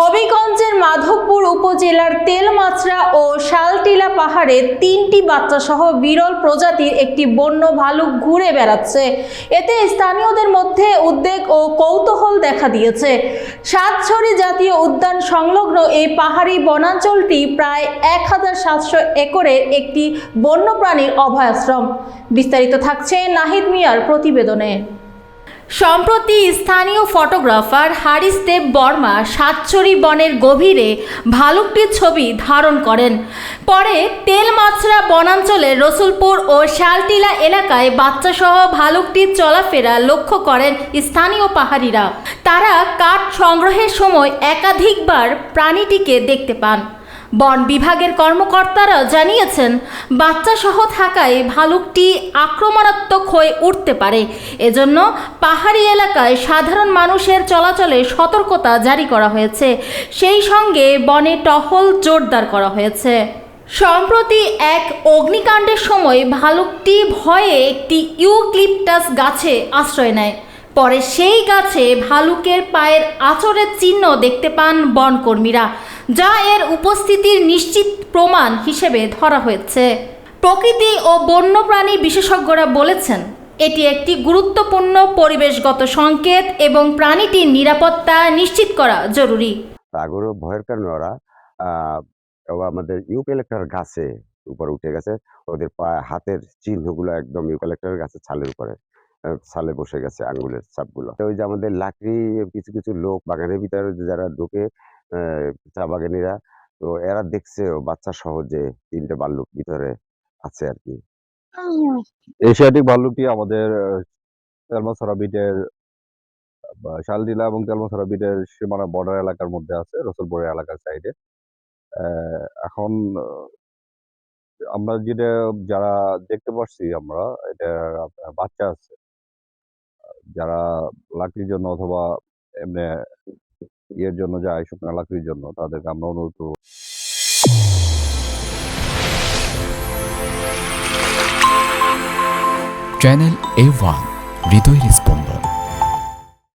হবিগঞ্জের মাধবপুর উপজেলার তেলমাছড়া ও শালটিলা পাহাড়ে 3টি বাচ্চা সহ বিরল প্রজাতির একটি বন্য ভালুক ঘুরে বেড়াচ্ছে। এতে স্থানীয়দের মধ্যে উদ্বেগ ও কৌতূহল দেখা দিয়েছে। সাতছড়ি জাতীয় উদ্যান সংলগ্ন এই পাহাড়ি বনাঞ্চলটি প্রায় 1700 একরের একটি বন্যপ্রাণীর অভয়াশ্রম। বিস্তারিত থাকছে নাহিদ মিয়ার প্রতিবেদনে। সম্প্রতি স্থানীয় ফটোগ্রাফার হারিস দেব বর্মা সাতছড়ি বনের গভীরে ভালুকটির ছবি ধারণ করেন। পরে তেলমাছড়া বনাঞ্চলের রসুলপুর ও শালটিলা এলাকায় বাচ্চাসহ ভালুকটির চলাফেরা লক্ষ্য করেন স্থানীয় পাহাড়িরা। তারা কাঠ সংগ্রহের সময় একাধিকবার প্রাণীটিকে দেখতে পান। বন বিভাগের কর্মকর্তারা জানিয়েছেন, বাচ্চাসহ থাকায় ভালুকটি আক্রমণাত্মক হয়ে উঠতে পারে। এজন্য পাহাড়ি এলাকায় সাধারণ মানুষের চলাচলে সতর্কতা জারি করা হয়েছে। সেই সঙ্গে বনে টহল জোরদার করা হয়েছে। সম্প্রতি এক অগ্নিকাণ্ডের সময় ভালুকটি ভয়ে একটি ইউক্লিপটাস গাছে আশ্রয় নেয়। পরে সেই গাছে ভালুকের পায়ের আঁচড়ের চিহ্ন দেখতে পান বনকর্মীরা, যা এর উপস্থিতির নিশ্চিত প্রমাণ হিসেবে ধরা হয়েছে। প্রকৃতি ও বন্যপ্রাণী বিশেষজ্ঞরা বলেছেন, এটি একটি গুরুত্বপূর্ণ পরিবেশগত সংকেত এবং প্রাণীটির নিরাপত্তা নিশ্চিত করা জরুরি। আগের ভয়ের কারণে ওরা আমাদের ইউক্যালিপটাস গাছে উপরে উঠে গেছে। ওদের হাতের চিহ্নগুলো একদম ইউক্যালিপটাস গাছের ছালের উপরে ছালে বসে গেছে, আঙ্গুলের ছাপগুলো। ওই যে আমাদের লাকড়ি কিছু কিছু লোক বাগানের ভিতরে যারা ঢুকে চা বাগানিরা, তো এরা দেখছে বাচ্চা সহজে 3টে ভাল্লুক ভিতরে আছে আর কি। এশিয়াটিক ভাল্লুকটি আমাদের তেলমাছড়া বিটের শালটিলা এবং তেলমাছড়া বিটের সীমানা বর্ডার এলাকার মধ্যে আছে, রসুলপুর এলাকার সাইডে। এখন আমরা যারা দেখতে পাচ্ছি, আমরা এটা বাচ্চা আছে, যারা লাকড়ির জন্য অথবা এমনি ইয়ের জন্য যায়, শুকনা লাকড়ির জন্য, তাদেরকে আমরা অনুরোধ করব। চ্যানেল A1 হৃদয়ের স্পন্দন।